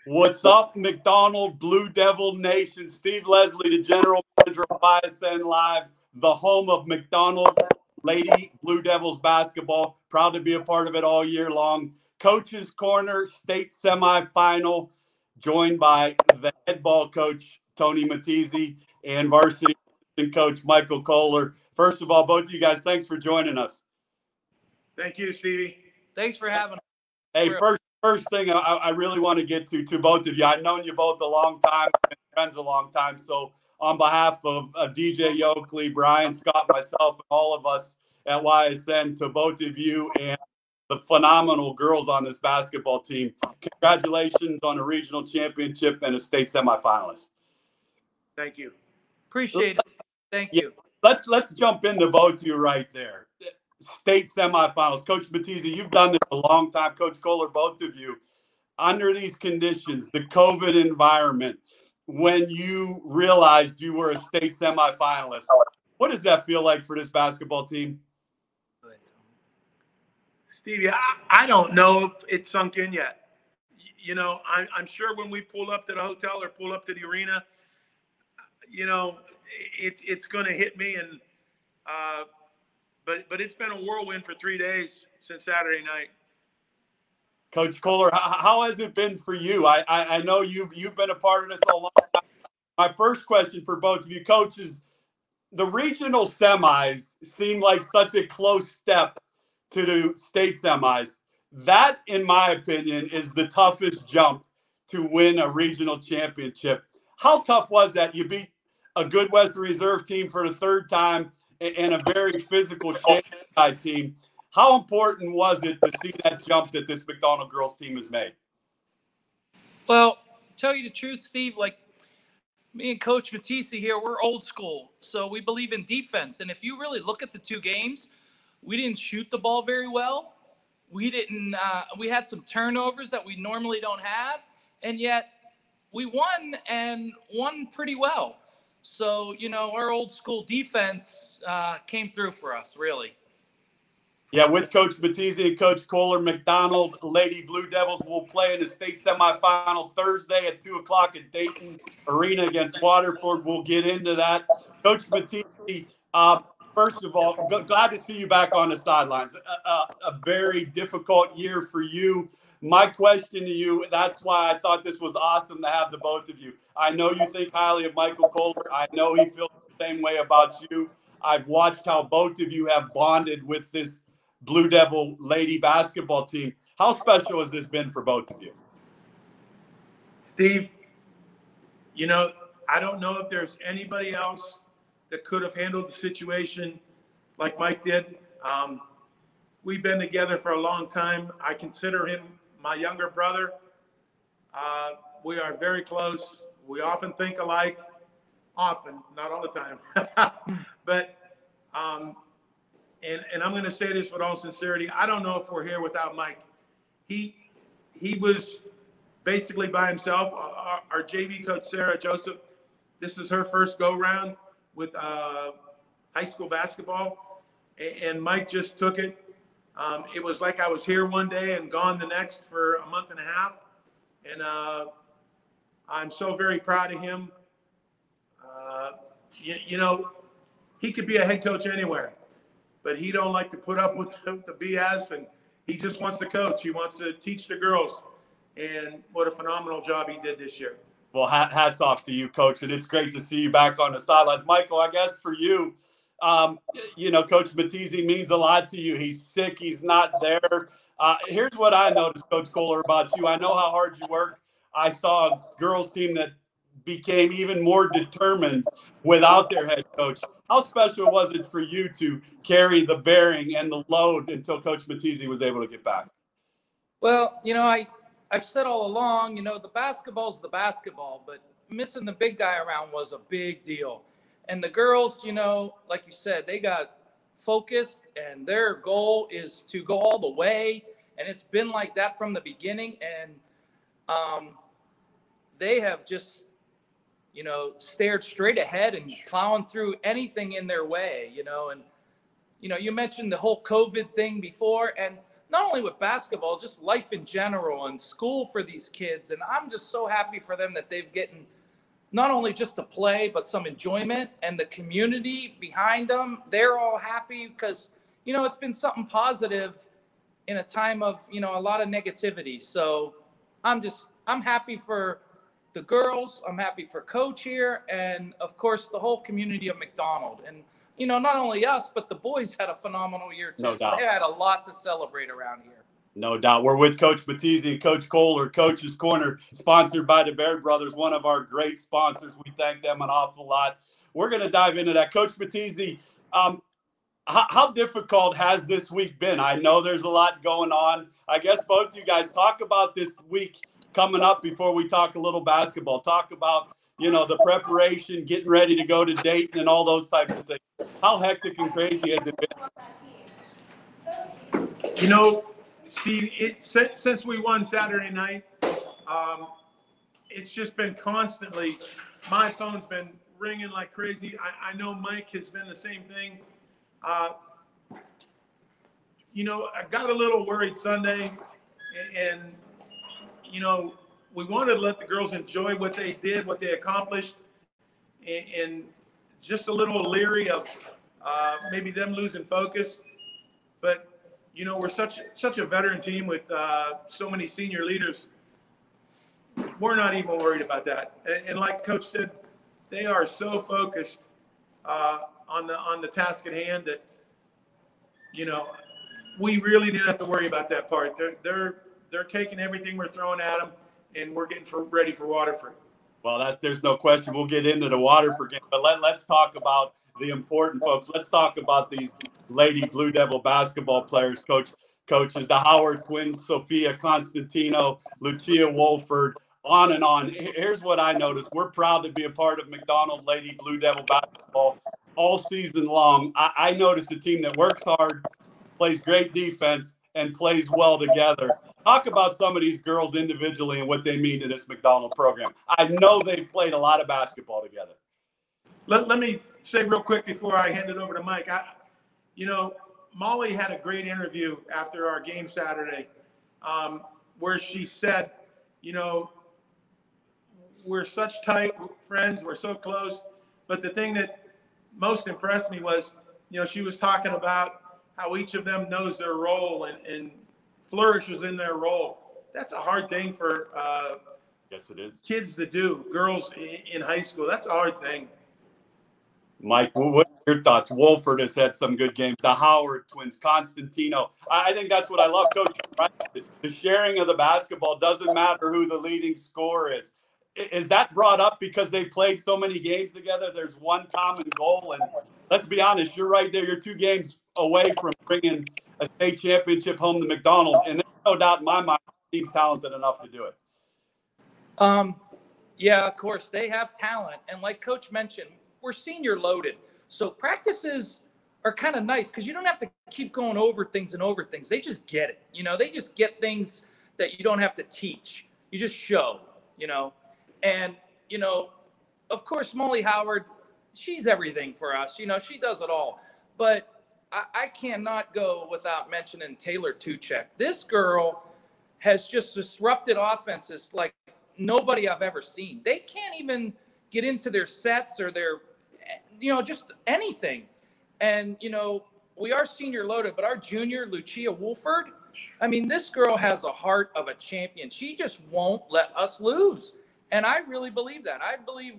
What's up, McDonald Blue Devil Nation? Steve Leslie, the general manager of YSN Live, the home of McDonald Lady Blue Devils basketball. Proud to be a part of it all year long. Coach's Corner, state semifinal, joined by the head ball coach, Tony Matisi, and varsity coach, Michael Kollar. First of all, both of you guys, thanks for joining us. Thank you, Stevie. Thanks for having us. Hey, first thing I really want to get to both of you. I've known you both a long time, been friends a long time. So on behalf of DJ Yoakley, Brian, Scott, myself, and all of us at YSN, to both of you and the phenomenal girls on this basketball team, congratulations on a regional championship and a state semifinalist. Thank you. Appreciate it. Thank you. Let's jump into both of you right there. State semifinals. Coach Matisi, you've done this a long time. Coach Kollar, both of you. Under these conditions, the COVID environment, when you realized you were a state semifinalist, what does that feel like for this basketball team? Stevie, I don't know if it's sunk in yet. You know, I'm sure when we pull up to the hotel or pull up to the arena, you know, it's going to hit me. And but it's been a whirlwind for 3 days since Saturday night. Coach Kollar, how has it been for you? I know you've been a part of this a long time. My first question for both of you coaches, the regional semis seem like such a close step to the state semis. That, in my opinion, is the toughest jump to win a regional championship. How tough was that? You beat a good Western Reserve team for the third time and a very physical Shadyside team. How important was it to see that jump that this McDonald girls team has made? Well, tell you the truth, Steve, like me and Coach Matisi here, we're old school. So we believe in defense. And if you really look at the two games, we didn't shoot the ball very well. We had some turnovers that we normally don't have. And yet we won and won pretty well. So, you know, our old school defense came through for us, really. Yeah, with Coach Matisi and Coach Kollar, McDonald Lady Blue Devils will play in the state semifinal Thursday at 2 o'clock at Dayton Arena against Waterford. We'll get into that. Coach Matisi, first of all, glad to see you back on the sidelines. A very difficult year for you. My question to you, that's why I thought this was awesome to have the both of you. I know you think highly of Michael Kollar. I know he feels the same way about you. I've watched how both of you have bonded with this Blue Devil lady basketball team. How special has this been for both of you? Steve, you know, I don't know if there's anybody else that could have handled the situation like Mike did. We've been together for a long time. I consider him my younger brother. We are very close. We often think alike. Often, not all the time. But and I'm going to say this with all sincerity. I don't know if we're here without Mike. He was basically by himself. Our JV coach, Sarah Joseph, this is her first go-round with high school basketball. And Mike just took it. It was like I was here one day and gone the next for a month and a half. And I'm so very proud of him. You know, he could be a head coach anywhere, but he don't like to put up with the BS, and he just wants to coach. He wants to teach the girls, and what a phenomenal job he did this year. Well, hats off to you, Coach, and it's great to see you back on the sidelines. Michael, I guess for you, you know, Coach Matisi means a lot to you. He's sick. He's not there. Here's what I noticed, Coach Kollar, about you. I know how hard you work. I saw a girls team that became even more determined without their head coach. How special was it for you to carry the bearing and the load until Coach Matisi was able to get back? Well, you know, I've said all along, you know, the basketball's the basketball, but missing the big guy around was a big deal. And the girls, you know, like you said, they got focused and their goal is to go all the way. And it's been like that from the beginning. And they have just, you know, stared straight ahead and plowing through anything in their way, you know. And, you know, you mentioned the whole COVID thing before, and not only with basketball, just life in general and school for these kids. And I'm just so happy for them that they've gotten not only just to play, but some enjoyment, and the community behind them. They're all happy because, you know, it's been something positive in a time of, you know, a lot of negativity. So I'm happy for the girls. I'm happy for Coach here. And of course, the whole community of McDonald. And, you know, not only us, but the boys had a phenomenal year too. No doubt. So they had a lot to celebrate around here. No doubt. We're with Coach Matisi and Coach Kollar, Coach's Corner, sponsored by the Baird Brothers, one of our great sponsors. We thank them an awful lot. We're going to dive into that. Coach Matisi, how difficult has this week been? I know there's a lot going on. I guess both of you guys talk about this week coming up before we talk a little basketball. Talk about, you know, the preparation, getting ready to go to Dayton and all those types of things. How hectic and crazy has it been? You know, Steve, since we won Saturday night, it's just been constantly, my phone's been ringing like crazy. I know Mike has been the same thing. You know, I got a little worried Sunday, and you know, we wanted to let the girls enjoy what they did, what they accomplished, and just a little leery of maybe them losing focus. But you know, we're such a veteran team with so many senior leaders. We're not even worried about that. And like Coach said, they are so focused on the task at hand that, you know, we really didn't have to worry about that part. They're taking everything we're throwing at them, and we're getting ready for Waterford. Well, there's no question. We'll get into the Waterford game, but let's talk about the important folks. Let's talk about these Lady Blue Devil basketball players, coaches, the Howard twins, Sophia Constantino, Lucia Wolford, on and on. Here's what I noticed. We're proud to be a part of McDonald Lady Blue Devil basketball all season long. I noticed a team that works hard, plays great defense, and plays well together. Talk about some of these girls individually and what they mean to this McDonald program. I know they've played a lot of basketball together. Let me say real quick before I hand it over to Mike. You know, Molly had a great interview after our game Saturday, where she said, you know, we're such tight friends, we're so close. But the thing that most impressed me was, you know, she was talking about how each of them knows their role and flourishes in their role. That's a hard thing for yes, it is. Kids to do, girls in high school. That's a hard thing. Mike, what are your thoughts? Wolford has had some good games. The Howard twins, Constantino. I think that's what I love, Coach. Right? The sharing of the basketball doesn't matter who the leading scorer is. Is that brought up because they played so many games together? There's one common goal, and let's be honest, you're right there. You're 2 games away from bringing a state championship home to McDonald, and there's no doubt in my mind the team's talented enough to do it. Yeah, of course, they have talent, and like Coach mentioned, we're senior loaded, so practices are kind of nice because you don't have to keep going over things and over things. They just get it, you know. They just get things that you don't have to teach. You just show, you know. And, you know, of course, Molly Howard, she's everything for us. You know, she does it all. But I cannot go without mentioning Taylor Tuchek. This girl has just disrupted offenses like nobody I've ever seen. They can't even get into their sets or their, you know, just anything. And, you know, we are senior loaded, but our junior, Lucia Wolford, I mean, this girl has a heart of a champion. She just won't let us lose. And I really believe that. I believe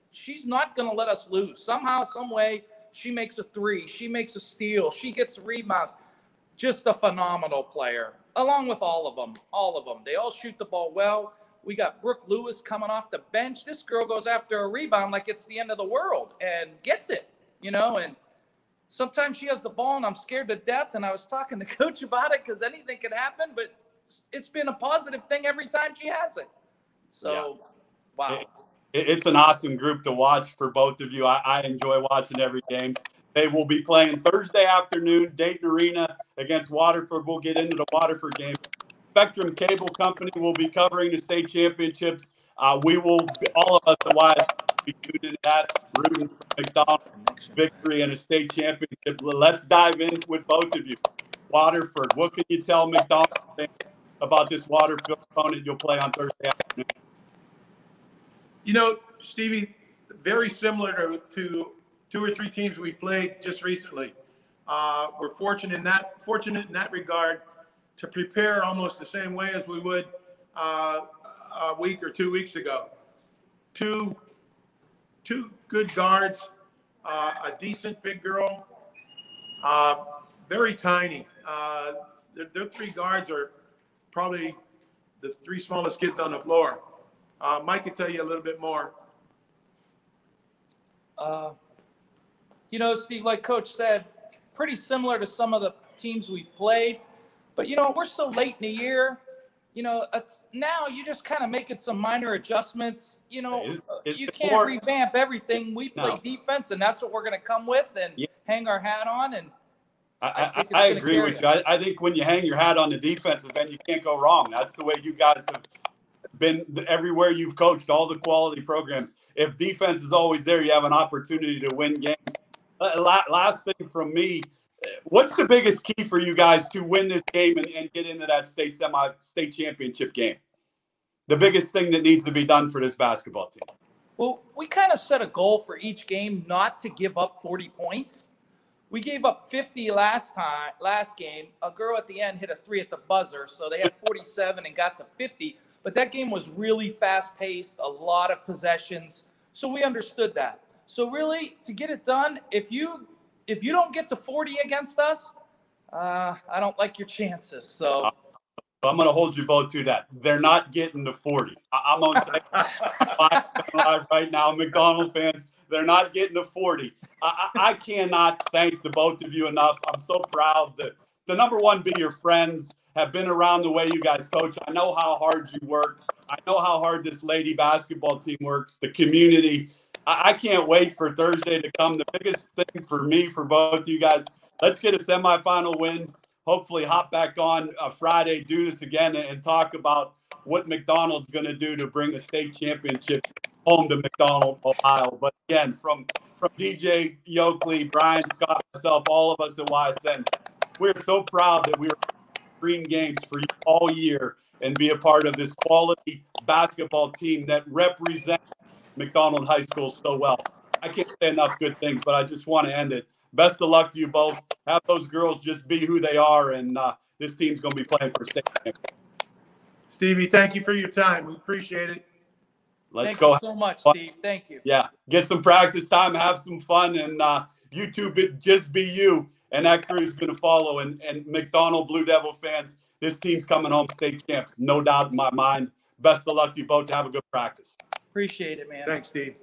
she's not going to let us lose. Somehow, some way, she makes a 3. She makes a steal. She gets rebounds. Just a phenomenal player, along with all of them. All of them. They all shoot the ball well. We got Brooke Lewis coming off the bench. This girl goes after a rebound like it's the end of the world and gets it, you know. And sometimes she has the ball, and I'm scared to death. And I was talking to Coach about it because anything can happen, but it's been a positive thing every time she has it. So. Yeah. Wow. It's an awesome group to watch for both of you. I enjoy watching every game. They will be playing Thursday afternoon, Dayton Arena against Waterford. We'll get into the Waterford game. Spectrum Cable Company will be covering the state championships. We will, all of us, the wives, be tuned into that, rooting for McDonald's victory and a state championship. Let's dive in with both of you. Waterford. What can you tell McDonald about this Waterford opponent you'll play on Thursday afternoon? You know, Stevie, very similar to 2 or 3 teams we've played just recently. We're fortunate in that regard to prepare almost the same way as we would a week or 2 weeks ago. Two good guards, a decent big girl, very tiny. Their 3 guards are probably the 3 smallest kids on the floor. Mike can tell you a little bit more. You know, Steve, like Coach said, pretty similar to some of the teams we've played. But, you know, we're so late in the year. You know, now you're just kind of making some minor adjustments. You know, you can't revamp everything. We play defense, and that's what we're going to come with and hang our hat on. And I agree with you. I think when you hang your hat on the defensive end, you can't go wrong. That's the way you guys have been everywhere you've coached, all the quality programs. If defense is always there, you have an opportunity to win games. Last thing from me, what's the biggest key for you guys to win this game and get into that state championship game? The biggest thing that needs to be done for this basketball team. Well, we kind of set a goal for each game not to give up 40 points. We gave up 50 last game. A girl at the end hit a 3 at the buzzer, so they had 47 and got to 50. But that game was really fast-paced, a lot of possessions. So we understood that. So really, to get it done, if you don't get to 40 against us, I don't like your chances. So I'm going to hold you both to that. They're not getting to 40. I'm going to say right now, McDonald fans, they're not getting to 40. I cannot thank the both of you enough. I'm so proud that the number one, be your friends, have been around the way you guys coach. I know how hard you work. I know how hard this lady basketball team works, the community. I can't wait for Thursday to come. The biggest thing for me, for both of you guys, let's get a semifinal win. Hopefully hop back on Friday, do this again, and talk about what McDonald's going to do to bring a state championship home to McDonald, Ohio. But again, from DJ Yoakley, Brian Scott, myself, all of us at YSN, we're so proud that we were green games for you all year and be a part of this quality basketball team that represents McDonald High School so well. I can't say enough good things, but I just want to end it. Best of luck to you both. Have those girls just be who they are, and this team's going to be playing for state championship. Stevie, thank you for your time. We appreciate it. Thank you so much, Steve. Thank you. Yeah, get some practice time, have some fun, and you two just be you, and that crew is going to follow. And McDonald Blue Devil fans, this team's coming home state champs, no doubt in my mind. Best of luck to you both. Have a good practice. Appreciate it, man. Thanks, Steve.